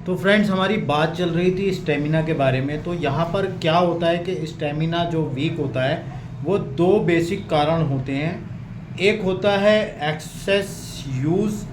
तो फ्रेंड्स, हमारी बात चल रही थी स्टेमिना के बारे में। तो यहाँ पर क्या होता है कि स्टेमिना जो वीक होता है वो दो बेसिक कारण होते हैं। एक होता है एक्सेस यूज़,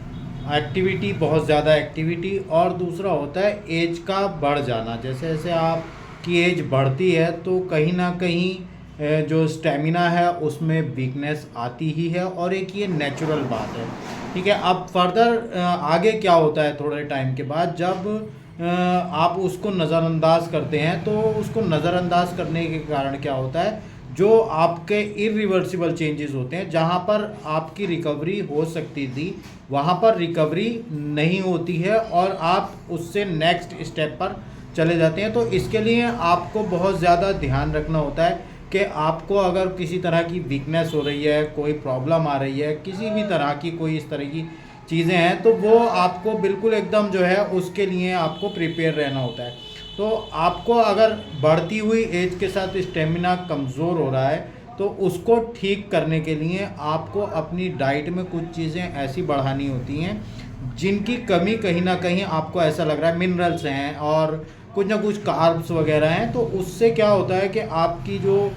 एक्टिविटी, बहुत ज़्यादा एक्टिविटी, और दूसरा होता है एज का बढ़ जाना। जैसे जैसे आपकी एज बढ़ती है तो कहीं ना कहीं जो स्टेमिना है उसमें वीकनेस आती ही है, और एक ये नेचुरल बात है। ठीक है, अब फर्दर आगे क्या होता है थोड़े टाइम के बाद, जब आप उसको नज़रअंदाज करते हैं तो उसको नज़रअंदाज करने के कारण क्या होता है, जो आपके इरिवर्सिबल चेंजेस होते हैं, जहाँ पर आपकी रिकवरी हो सकती थी वहाँ पर रिकवरी नहीं होती है और आप उससे नेक्स्ट स्टेप पर चले जाते हैं। तो इसके लिए आपको बहुत ज़्यादा ध्यान रखना होता है कि आपको अगर किसी तरह की वीकनेस हो रही है, कोई प्रॉब्लम आ रही है, किसी भी तरह की कोई इस तरह की चीज़ें हैं, तो वो आपको बिल्कुल एकदम जो है उसके लिए आपको प्रिपेयर रहना होता है। तो आपको अगर बढ़ती हुई एज के साथ स्टेमिना कमज़ोर हो रहा है तो उसको ठीक करने के लिए आपको अपनी डाइट में कुछ चीज़ें ऐसी बढ़ानी होती हैं जिनकी कमी कहीं ना कहीं आपको ऐसा लग रहा है, मिनरल्स हैं और कुछ ना कुछ कार्ब्स वगैरह हैं। तो उससे क्या होता है कि आपकी जो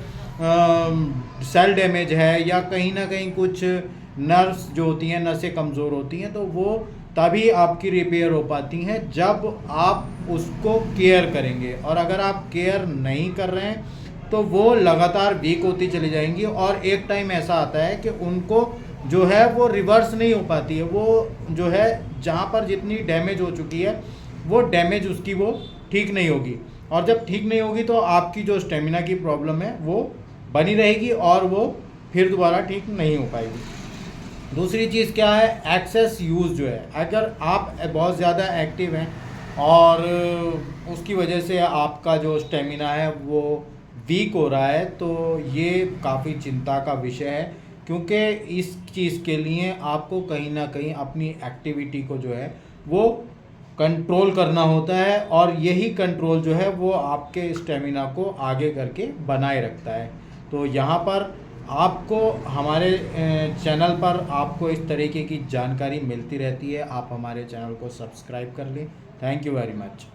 सेल डैमेज है या कहीं ना कहीं कुछ नर्व्स जो होती हैं, नसें कमज़ोर होती हैं, तो वो तभी आपकी रिपेयर हो पाती हैं जब आप उसको केयर करेंगे। और अगर आप केयर नहीं कर रहे हैं तो वो लगातार वीक होती चली जाएंगी, और एक टाइम ऐसा आता है कि उनको जो है वो रिवर्स नहीं हो पाती है। वो जो है जहाँ पर जितनी डैमेज हो चुकी है वो डैमेज उसकी वो ठीक नहीं होगी, और जब ठीक नहीं होगी तो आपकी जो स्टेमिना की प्रॉब्लम है वो बनी रहेगी और वो फिर दोबारा ठीक नहीं हो पाएगी। दूसरी चीज़ क्या है, एक्सेस यूज़ जो है, अगर आप बहुत ज़्यादा एक्टिव हैं और उसकी वजह से आपका जो स्टेमिना है वो वीक हो रहा है, तो ये काफ़ी चिंता का विषय है, क्योंकि इस चीज़ के लिए आपको कहीं ना कहीं अपनी एक्टिविटी को जो है वो कंट्रोल करना होता है, और यही कंट्रोल जो है वो आपके स्टेमिना को आगे करके बनाए रखता है। तो यहाँ पर आपको हमारे चैनल पर आपको इस तरीके की जानकारी मिलती रहती है। आप हमारे चैनल को सब्सक्राइब कर लें। Thank you very much.